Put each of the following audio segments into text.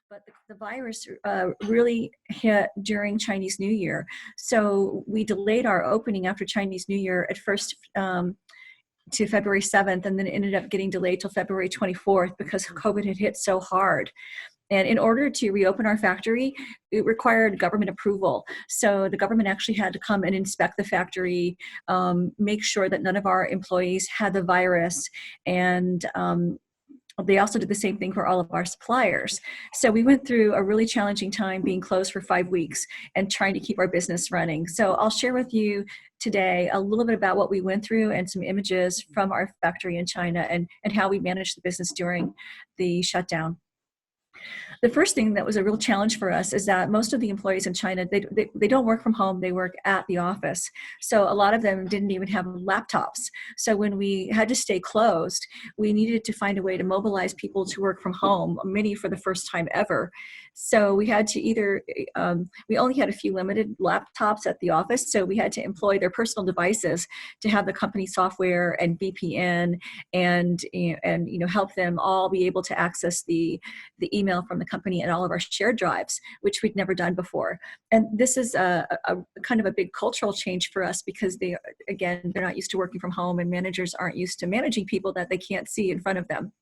but the virus really hit during Chinese New Year. So we delayed our opening after Chinese New Year at first to February 7th, and then it ended up getting delayed till February 24th because COVID had hit so hard. And in order to reopen our factory, it required government approval. So the government actually had to come and inspect the factory, make sure that none of our employees had the virus, and they also did the same thing for all of our suppliers. So we went through a really challenging time being closed for 5 weeks and trying to keep our business running. So I'll share with you today a little bit about what we went through and some images from our factory in China and how we managed the business during the shutdown. The first thing that was a real challenge for us is that most of the employees in China, they don't work from home, they work at the office. So a lot of them didn't even have laptops. So when we had to stay closed, we needed to find a way to mobilize people to work from home, many for the first time ever. So we had to either, we only had a few limited laptops at the office, so we had to employ their personal devices to have the company software and VPN and help them all be able to access the email from the company and all of our shared drives, which we'd never done before. And this is a kind of a big cultural change for us because they're not used to working from home, and managers aren't used to managing people that they can't see in front of them.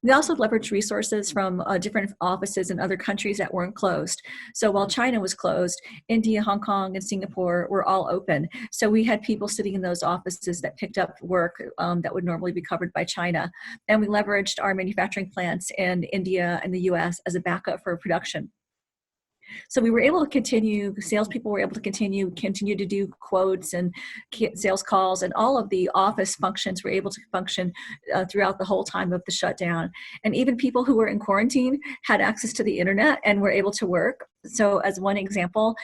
We also leveraged resources from different offices in other countries that weren't closed. So while China was closed, India, Hong Kong, and Singapore were all open. So we had people sitting in those offices that picked up work that would normally be covered by China. And we leveraged our manufacturing plants in India and the US as a backup for production. So we were able to continue, salespeople were able to continue to do quotes and sales calls, and all of the office functions were able to function throughout the whole time of the shutdown. And even people who were in quarantine had access to the internet and were able to work. So as one example,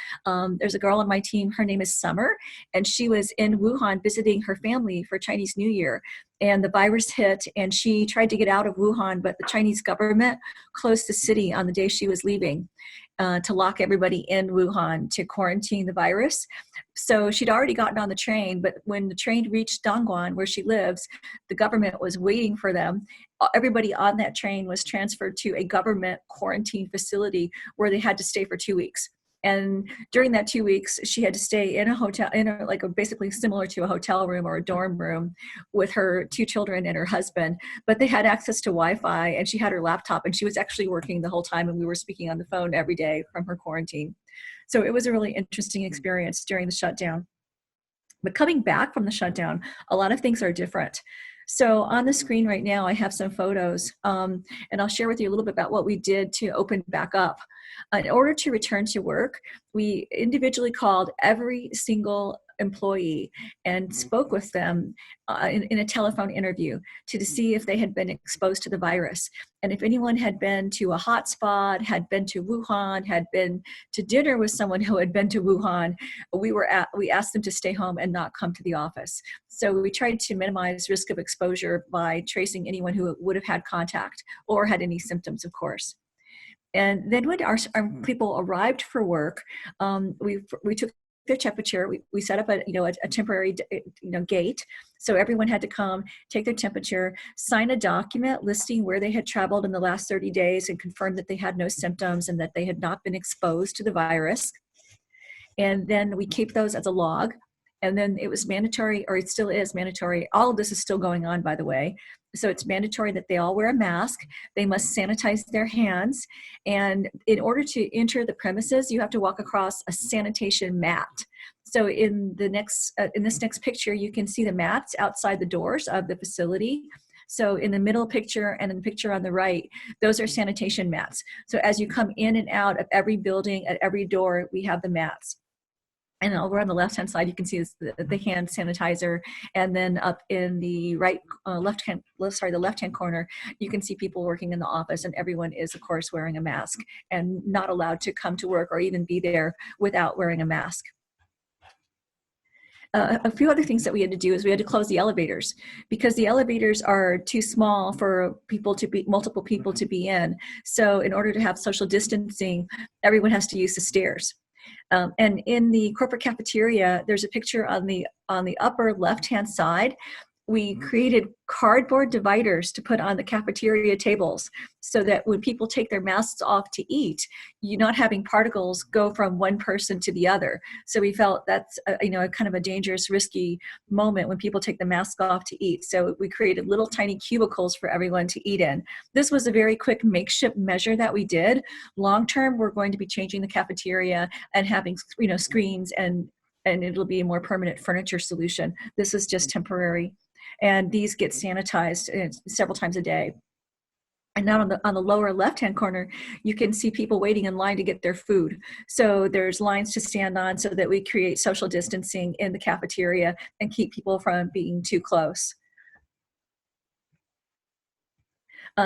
there's a girl on my team, her name is Summer, and she was in Wuhan visiting her family for Chinese New Year. And the virus hit, and she tried to get out of Wuhan, but the Chinese government closed the city on the day she was leaving to lock everybody in Wuhan to quarantine the virus. So she'd already gotten on the train, but when the train reached Dongguan, where she lives, the government was waiting for them. Everybody on that train was transferred to a government quarantine facility where they had to stay for 2 weeks. And during that 2 weeks, she had to stay in a hotel, basically similar to a hotel room or a dorm room with her 2 children and her husband. But they had access to Wi-Fi, and she had her laptop, and she was actually working the whole time, and we were speaking on the phone every day from her quarantine. So it was a really interesting experience during the shutdown. But coming back from the shutdown, a lot of things are different. So on the screen right now, I have some photos, and I'll share with you a little bit about what we did to open back up. In order to return to work, we individually called every single employee and spoke with them in a telephone interview to see if they had been exposed to the virus. And if anyone had been to a hotspot, had been to Wuhan, had been to dinner with someone who had been to Wuhan, we asked them to stay home and not come to the office. So we tried to minimize risk of exposure by tracing anyone who would have had contact or had any symptoms, of course. And then when our people arrived for work, we took their temperature. We set up a temporary gate. So everyone had to come, take their temperature, sign a document listing where they had traveled in the last 30 days and confirm that they had no symptoms and that they had not been exposed to the virus. And then we keep those as a log. And then it was mandatory, or it still is mandatory. All of this is still going on, by the way. So it's mandatory that they all wear a mask. They must sanitize their hands. And in order to enter the premises, you have to walk across a sanitation mat. So in this next picture, you can see the mats outside the doors of the facility. So in the middle picture and in the picture on the right, those are sanitation mats. So as you come in and out of every building, at every door, we have the mats. And over on the left-hand side, you can see the hand sanitizer. And then up in the the left-hand corner, you can see people working in the office, and everyone is, of course, wearing a mask and not allowed to come to work or even be there without wearing a mask. A few other things that we had to do is we had to close the elevators because the elevators are too small for multiple people to be in. So in order to have social distancing, everyone has to use the stairs. And in the corporate cafeteria, there's a picture on the upper left-hand side. we created cardboard dividers to put on the cafeteria tables so that when people take their masks off to eat, you're not having particles go from one person to the other. So we felt that's a kind of a dangerous, risky moment when people take the mask off to eat. So we created little tiny cubicles for everyone to eat in. This was a very quick makeshift measure that we did. Long term, we're going to be changing the cafeteria and having screens, and it'll be a more permanent furniture solution. This is just temporary. And these get sanitized several times a day. And now on the lower left-hand corner, you can see people waiting in line to get their food. So there's lines to stand on so that we create social distancing in the cafeteria and keep people from being too close.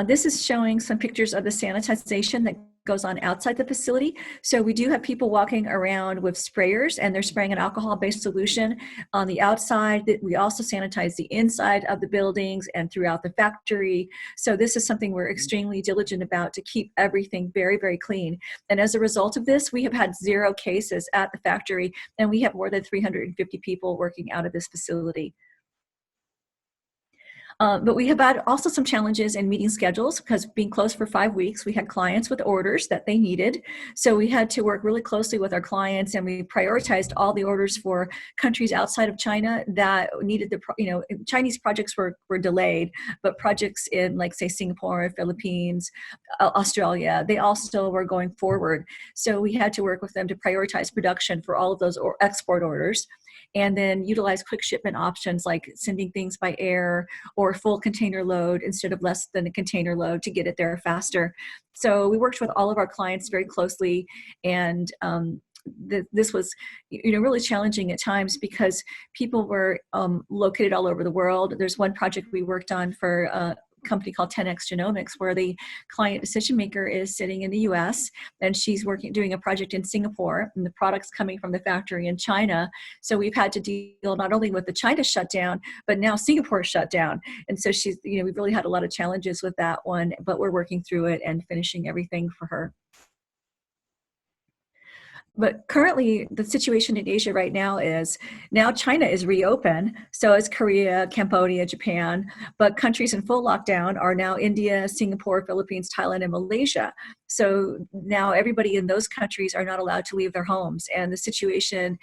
This is showing some pictures of the sanitization that goes on outside the facility. So we do have people walking around with sprayers, and they're spraying an alcohol-based solution on the outside. We also sanitize the inside of the buildings and throughout the factory. So this is something we're extremely diligent about to keep everything very, very clean. And as a result of this, we have had 0 cases at the factory, and we have more than 350 people working out of this facility. But we have had also some challenges in meeting schedules because being closed for 5 weeks, we had clients with orders that they needed. So we had to work really closely with our clients, and we prioritized all the orders for countries outside of China that needed Chinese projects were delayed, but projects in, like, say, Singapore, Philippines, Australia, they all still were going forward. So we had to work with them to prioritize production for all of those export orders, and then utilize quick shipment options like sending things by air or full container load instead of less than a container load to get it there faster. So we worked with all of our clients very closely, and this was really challenging at times because people were located all over the world. There's one project we worked on for company called 10X Genomics, where the client decision maker is sitting in the US and she's doing a project in Singapore, and the product's coming from the factory in China. So we've had to deal not only with the China shutdown, but now Singapore shut down. And so we've really had a lot of challenges with that one, but we're working through it and finishing everything for her. But currently, the situation in Asia right now is China is reopened, so is Korea, Cambodia, Japan, but countries in full lockdown are now India, Singapore, Philippines, Thailand, and Malaysia. So now everybody in those countries are not allowed to leave their homes, and the situation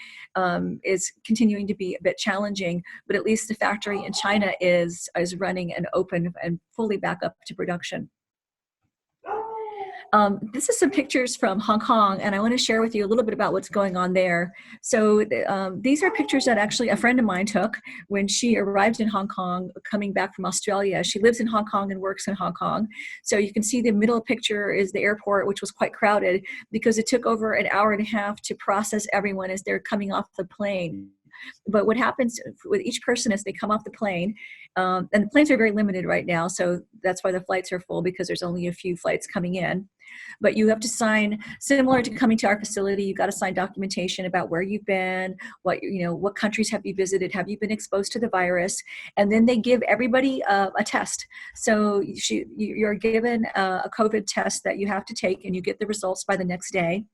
is continuing to be a bit challenging, but at least the factory in China is running and open and fully back up to production. This is some pictures from Hong Kong, and I want to share with you a little bit about what's going on there. So these are pictures that actually a friend of mine took when she arrived in Hong Kong, coming back from Australia. She lives in Hong Kong and works in Hong Kong. So you can see the middle picture is the airport, which was quite crowded because it took over an hour and a half to process everyone as they're coming off the plane. But what happens with each person as they come off the plane, and the planes are very limited right now, so that's why the flights are full, because there's only a few flights coming in. But you have to sign, similar to coming to our facility, you've got to sign documentation about where you've been, what countries have you visited, have you been exposed to the virus, and then they give everybody a test. So you're given a COVID test that you have to take, and you get the results by the next day.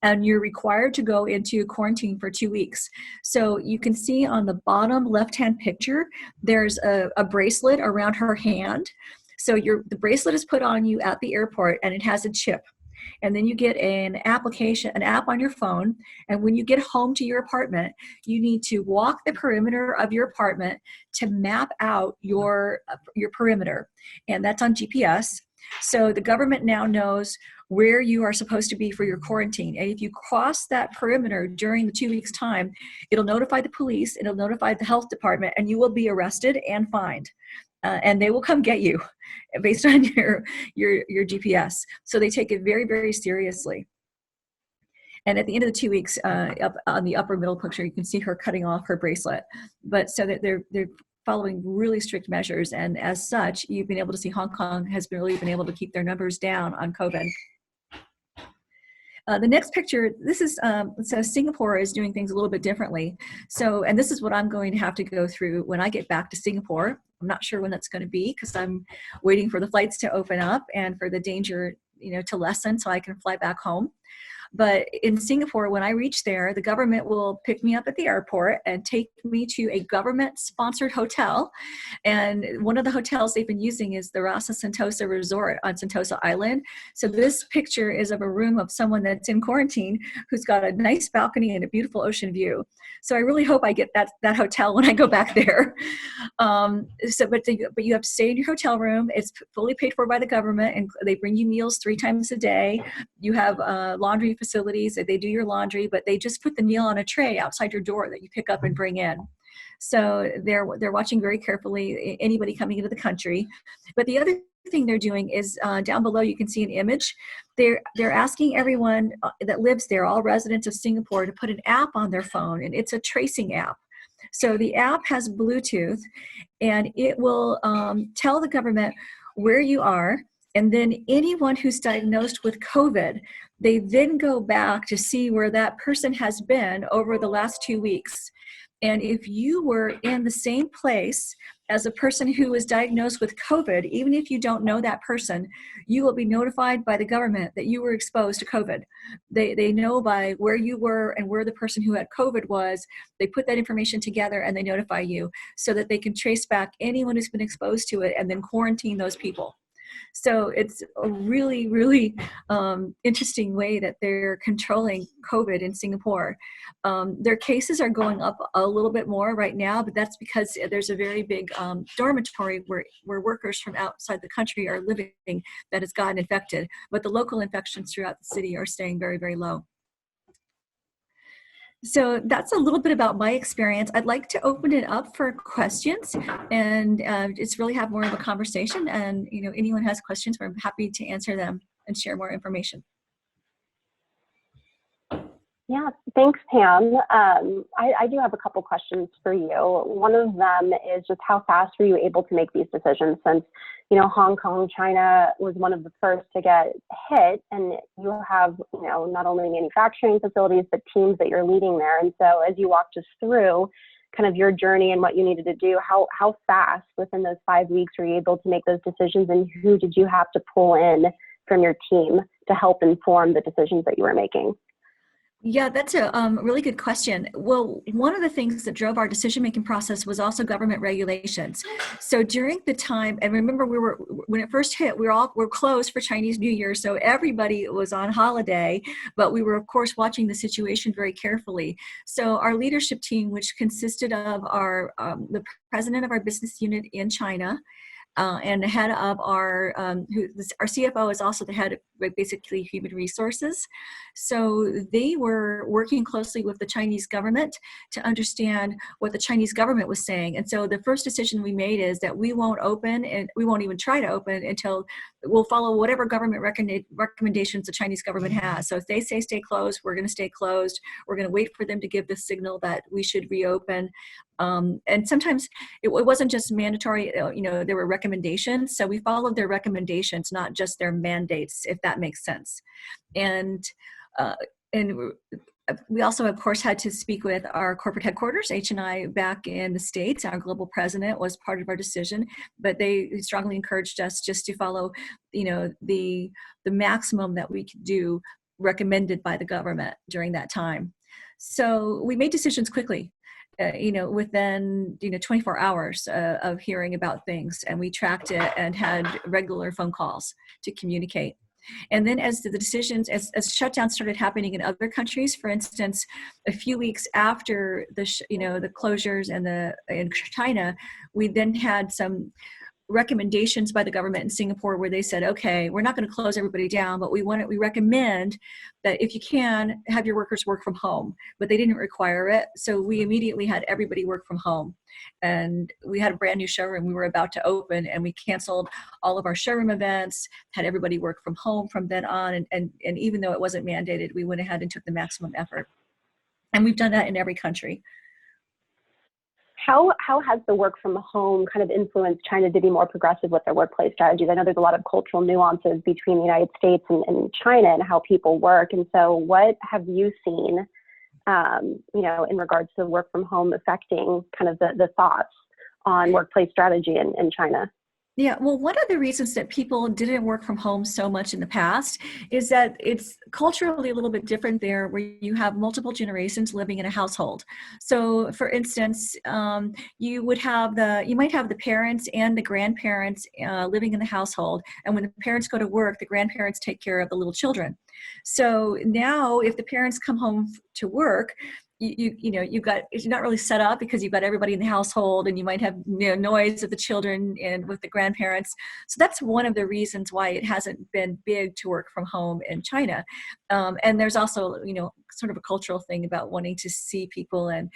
And you're required to go into quarantine for 2 weeks. So you can see on the bottom left-hand picture, there's a bracelet around her hand. So the bracelet is put on you at the airport, and it has a chip. And then you get an app on your phone. And when you get home to your apartment, you need to walk the perimeter of your apartment to map out your perimeter. And that's on GPS. So the government now knows where you are supposed to be for your quarantine. And if you cross that perimeter during the 2 weeks' time, it'll notify the police, it'll notify the health department, and you will be arrested and fined. And they will come get you based on your GPS. So they take it very, very seriously. And at the end of the 2 weeks, up on the upper middle picture, you can see her cutting off her bracelet. But so that they're following really strict measures. And as such, you've been able to see Hong Kong has really been able to keep their numbers down on COVID. The next picture, this is, so Singapore is doing things a little bit differently. So, and this is what I'm going to have to go through when I get back to Singapore. I'm not sure when that's going to be because I'm waiting for the flights to open up and for the danger, to lessen so I can fly back home. But in Singapore, when I reach there, the government will pick me up at the airport and take me to a government-sponsored hotel. And one of the hotels they've been using is the Rasa Sentosa Resort on Sentosa Island. So this picture is of a room of someone that's in quarantine who's got a nice balcony and a beautiful ocean view. So I really hope I get that hotel when I go back there. But you have to stay in your hotel room. It's fully paid for by the government, and they bring you meals 3 times a day. You have laundry facilities. They do your laundry, but they just put the meal on a tray outside your door that you pick up and bring in. So they're watching very carefully anybody coming into the country. But the other thing they're doing is down below you can see an image. They're asking everyone that lives there, all residents of Singapore, to put an app on their phone, and it's a tracing app. So the app has Bluetooth, and it will tell the government where you are, and then anyone who's diagnosed with COVID, they then go back to see where that person has been over the last 2 weeks. And if you were in the same place as a person who was diagnosed with COVID, even if you don't know that person, you will be notified by the government that you were exposed to COVID. They know by where you were and where the person who had COVID was. They put that information together and they notify you so that they can trace back anyone who's been exposed to it and then quarantine those people. So it's a really, really interesting way that they're controlling COVID in Singapore. Their cases are going up a little bit more right now, but that's because there's a very big dormitory where workers from outside the country are living that has gotten infected. But the local infections throughout the city are staying very, very low. So that's a little bit about my experience. I'd like to open it up for questions and just really have more of a conversation. And anyone has questions, we're happy to answer them and share more information. Yeah, thanks, Pam. I do have a couple questions for you. One of them is just how fast were you able to make these decisions, since Hong Kong, China was one of the first to get hit, and you have not only manufacturing facilities but teams that you're leading there. And so as you walked us through kind of your journey and what you needed to do, how fast within those 5 weeks were you able to make those decisions, and who did you have to pull in from your team to help inform the decisions that you were making? Yeah, that's a really good question. Well, one of the things that drove our decision-making process was also government regulations. So during the time, and remember when it first hit, we're closed for Chinese New Year, so everybody was on holiday, but we were of course watching the situation very carefully. So our leadership team, which consisted of the president of our business unit in China, and the head of our CFO is also the head of basically human resources. So they were working closely with the Chinese government to understand what the Chinese government was saying. And so the first decision we made is that we won't open, and we won't even try to open until we'll follow whatever government recommendations the Chinese government has. So if they say stay closed, we're going to stay closed. We're going to wait for them to give the signal that we should reopen. And sometimes it wasn't just mandatory, there were recommendations. So we followed their recommendations, not just their mandates, if that makes sense. And we also, of course, had to speak with our corporate headquarters, HNI, back in the States. Our global president was part of our decision, but they strongly encouraged us just to follow, the maximum that we could do recommended by the government during that time. So we made decisions quickly. Within 24 hours of hearing about things, and we tracked it and had regular phone calls to communicate. And then as the decisions, as shutdowns started happening in other countries, for instance, a few weeks after the closures in China, we then had some recommendations by the government in Singapore where they said, okay, we're not going to close everybody down, but we recommend that if you can, have your workers work from home. But they didn't require it. So we immediately had everybody work from home. And we had a brand new showroom we were about to open, and we canceled all of our showroom events, had everybody work from home from then on. And even though it wasn't mandated, we went ahead and took the maximum effort. And we've done that in every country. How has the work from home kind of influenced China to be more progressive with their workplace strategies? I know there's a lot of cultural nuances between the United States and China and how people work. And so what have you seen, in regards to work from home affecting kind of the thoughts on workplace strategy in China? Yeah, well, one of the reasons that people didn't work from home so much in the past is that it's culturally a little bit different there, where you have multiple generations living in a household. So, for instance, you might have the parents and the grandparents living in the household, and when the parents go to work, the grandparents take care of the little children. So now, if the parents come home to work, you've got, it's not really set up because you've got everybody in the household, and you might have noise of the children and with the grandparents. So that's one of the reasons why it hasn't been big to work from home in China. And there's also sort of a cultural thing about wanting to see people and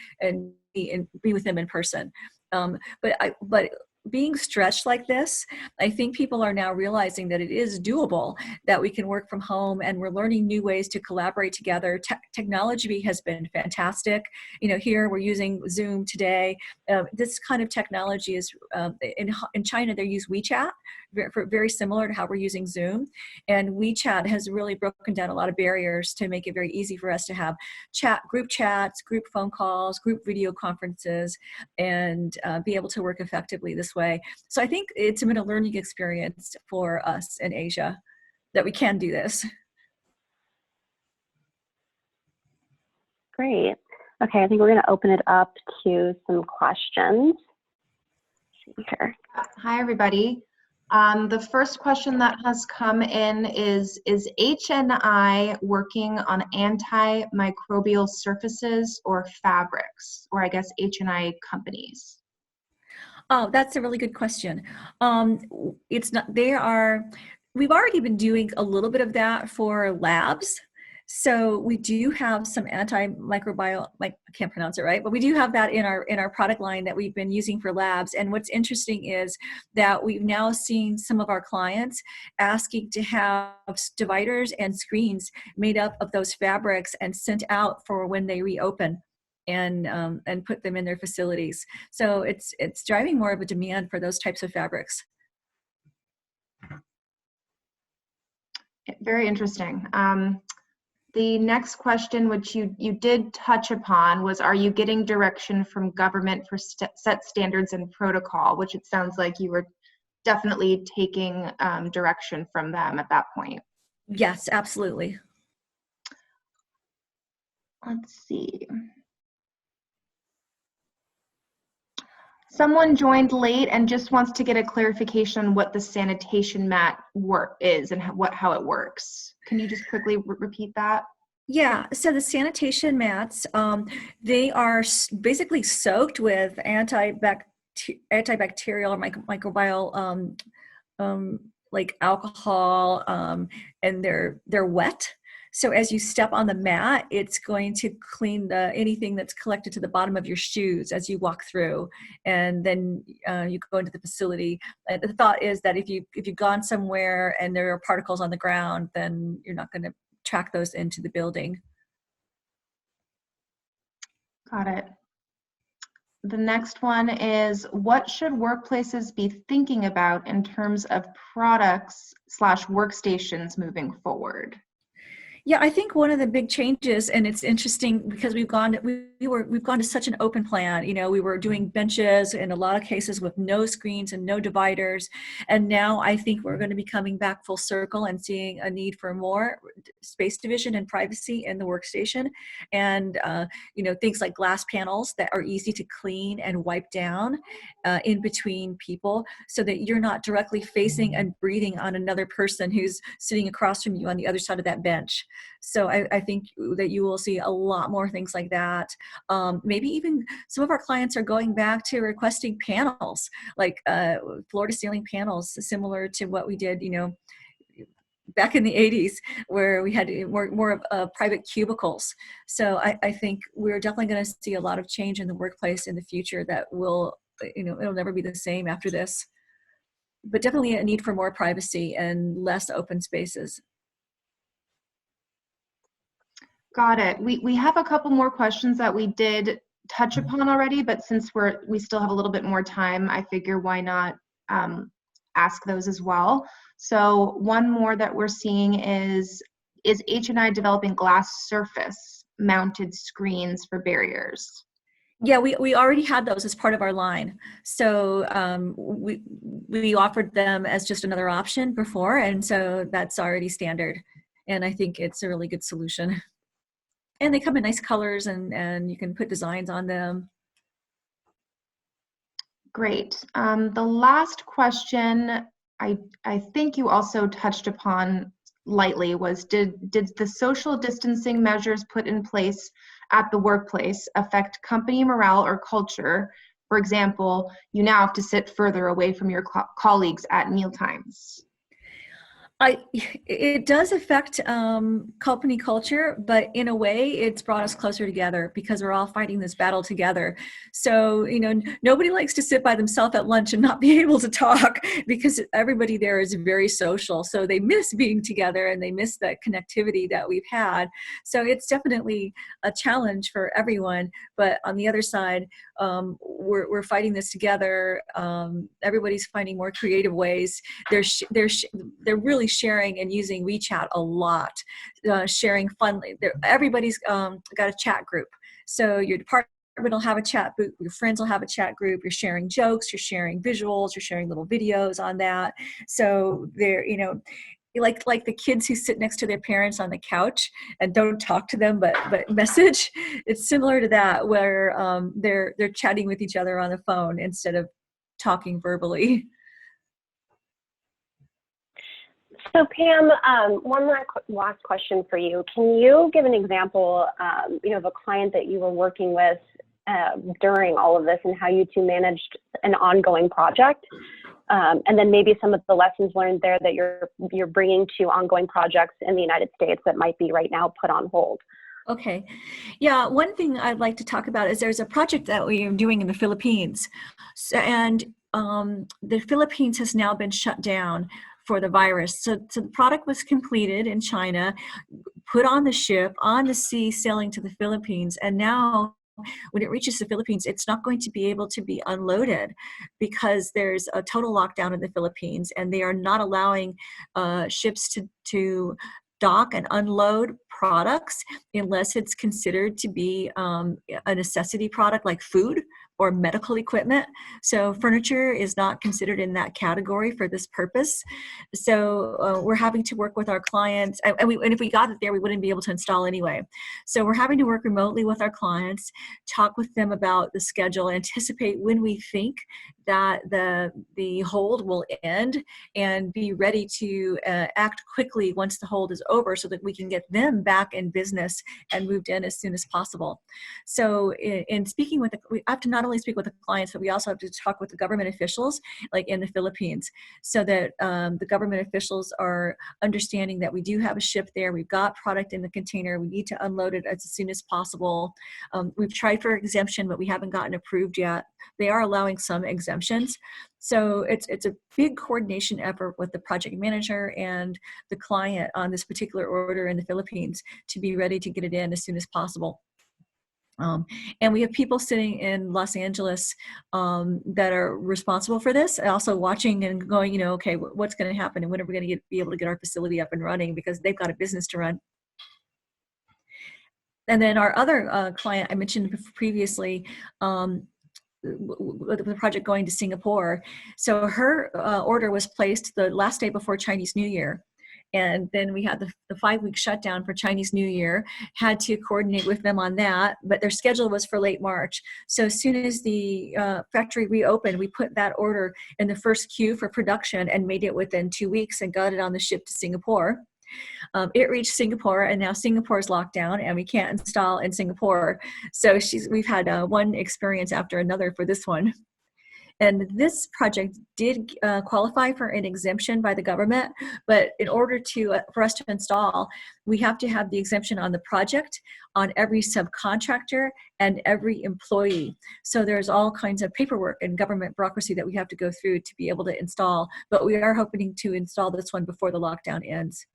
be with them in person. But being stretched like this, I think people are now realizing that it is doable, that we can work from home, and we're learning new ways to collaborate together. Technology has been fantastic. Here we're using Zoom today. This kind of technology is, in China, they use WeChat, very similar to how we're using Zoom. And WeChat has really broken down a lot of barriers to make it very easy for us to have group chats, group phone calls, group video conferences, and be able to work effectively this way. So I think it's been a learning experience for us in Asia that we can do this. Great. Okay, I think we're going to open it up to some questions. Let's see here. Hi, everybody. The first question that has come in is HNI working on antimicrobial surfaces or fabrics, or I guess HNI companies? Oh, that's a really good question. It's not, we've already been doing a little bit of that for labs. So we do have some antimicrobial, I can't pronounce it right, but we do have that in our product line that we've been using for labs. And what's interesting is that we've now seen some of our clients asking to have dividers and screens made up of those fabrics and sent out for when they reopen and put them in their facilities. So it's driving more of a demand for those types of fabrics. Very interesting. The next question, which you did touch upon, was, are you getting direction from government for set standards and protocol, which it sounds like you were definitely taking direction from them at that point. Yes, absolutely. Let's see. Someone joined late and just wants to get a clarification on what the sanitation mat is and how it works. Can you just quickly repeat that? Yeah, so the sanitation mats, they are basically soaked with antibacterial or microbial, like alcohol, and they're wet. So as you step on the mat, it's going to clean anything that's collected to the bottom of your shoes as you walk through, and then you go into the facility. The thought is that if you've gone somewhere and there are particles on the ground, then you're not going to track those into the building. Got it. The next one is, what should workplaces be thinking about in terms of products/workstations moving forward? Yeah, I think one of the big changes, and it's interesting because we've gone to such an open plan. We were doing benches in a lot of cases with no screens and no dividers, and now I think we're going to be coming back full circle and seeing a need for more space division and privacy in the workstation, and things like glass panels that are easy to clean and wipe down in between people, so that you're not directly facing and breathing on another person who's sitting across from you on the other side of that bench. So I think that you will see a lot more things like that. Maybe even some of our clients are going back to requesting panels, like floor to ceiling panels, similar to what we did, back in the 80s, where we had more of private cubicles. So I think we're definitely going to see a lot of change in the workplace in the future that will, it'll never be the same after this. But definitely a need for more privacy and less open spaces. Got it. We have a couple more questions that we did touch upon already, but since we still have a little bit more time, I figure why not ask those as well. So one more that we're seeing is HNI developing glass surface mounted screens for barriers? Yeah, we already had those as part of our line. So we offered them as just another option before, and so that's already standard. And I think it's a really good solution. And they come in nice colors, and you can put designs on them. Great. The last question I think you also touched upon lightly was did the social distancing measures put in place at the workplace affect company morale or culture? For example, you now have to sit further away from your colleagues at mealtimes. It does affect company culture, but in a way, it's brought us closer together because we're all fighting this battle together. So, nobody likes to sit by themselves at lunch and not be able to talk because everybody there is very social. So they miss being together and they miss that connectivity that we've had. So it's definitely a challenge for everyone. But on the other side, we're fighting this together. Everybody's finding more creative ways. They're really sharing and using WeChat a lot, sharing fun. Everybody's got a chat group. So your department will have a chat group, your friends will have a chat group, you're sharing jokes, you're sharing visuals, you're sharing little videos on that. So they're, like the kids who sit next to their parents on the couch and don't talk to them but message. It's similar to that, where they're chatting with each other on the phone instead of talking verbally. So Pam, one last question for you. Can you give an example, of a client that you were working with during all of this and how you two managed an ongoing project? And then maybe some of the lessons learned there that you're bringing to ongoing projects in the United States that might be right now put on hold. Okay. Yeah, one thing I'd like to talk about is there's a project that we are doing in the Philippines. And the Philippines has now been shut down for the virus. So the product was completed in China, put on the ship, on the sea, sailing to the Philippines. And now when it reaches the Philippines, it's not going to be able to be unloaded because there's a total lockdown in the Philippines, and they are not allowing ships to dock and unload products unless it's considered to be a necessity product like food or medical equipment. So furniture is not considered in that category for this purpose. So we're having to work with our clients, and if we got it there, we wouldn't be able to install anyway. So we're having to work remotely with our clients, talk with them about the schedule, anticipate when we think that the hold will end, and be ready to act quickly once the hold is over so that we can get them back in business and moved in as soon as possible. So in speaking with we have to not only speak with the clients, but we also have to talk with the government officials, like in the Philippines, so that the government officials are understanding that we do have a ship there, we've got product in the container, we need to unload it as soon as possible. We've tried for exemption, but we haven't gotten approved yet. They are allowing some exemptions. So it's a big coordination effort with the project manager and the client on this particular order in the Philippines to be ready to get it in as soon as possible. And we have people sitting in Los Angeles that are responsible for this, also watching and going, okay, what's going to happen and when are we going to be able to get our facility up and running, because they've got a business to run. And then our other client I mentioned previously, the project going to Singapore. So her order was placed the last day before Chinese New Year. And then we had the 5-week shutdown for Chinese New Year, had to coordinate with them on that, but their schedule was for late March. So as soon as the factory reopened, we put that order in the first queue for production and made it within 2 weeks and got it on the ship to Singapore. It reached Singapore, and now Singapore's locked down and we can't install in Singapore. So we've had one experience after another for this one. And this project did qualify for an exemption by the government, but in order for us to install, we have to have the exemption on the project, on every subcontractor, and every employee. So there's all kinds of paperwork and government bureaucracy that we have to go through to be able to install, but we are hoping to install this one before the lockdown ends.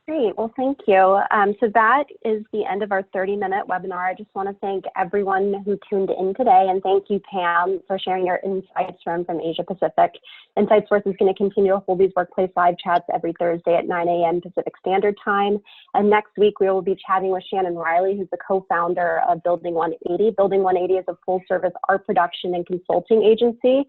Great. Well, thank you. So that is the end of our 30-minute webinar. I just want to thank everyone who tuned in today, and thank you, Pam, for sharing your insights from Asia Pacific. InsightSource is going to continue to hold these workplace live chats every Thursday at 9 a.m. Pacific Standard Time. And next week, we will be chatting with Shannon Riley, who's the co-founder of Building 180. Building 180 is a full-service art production and consulting agency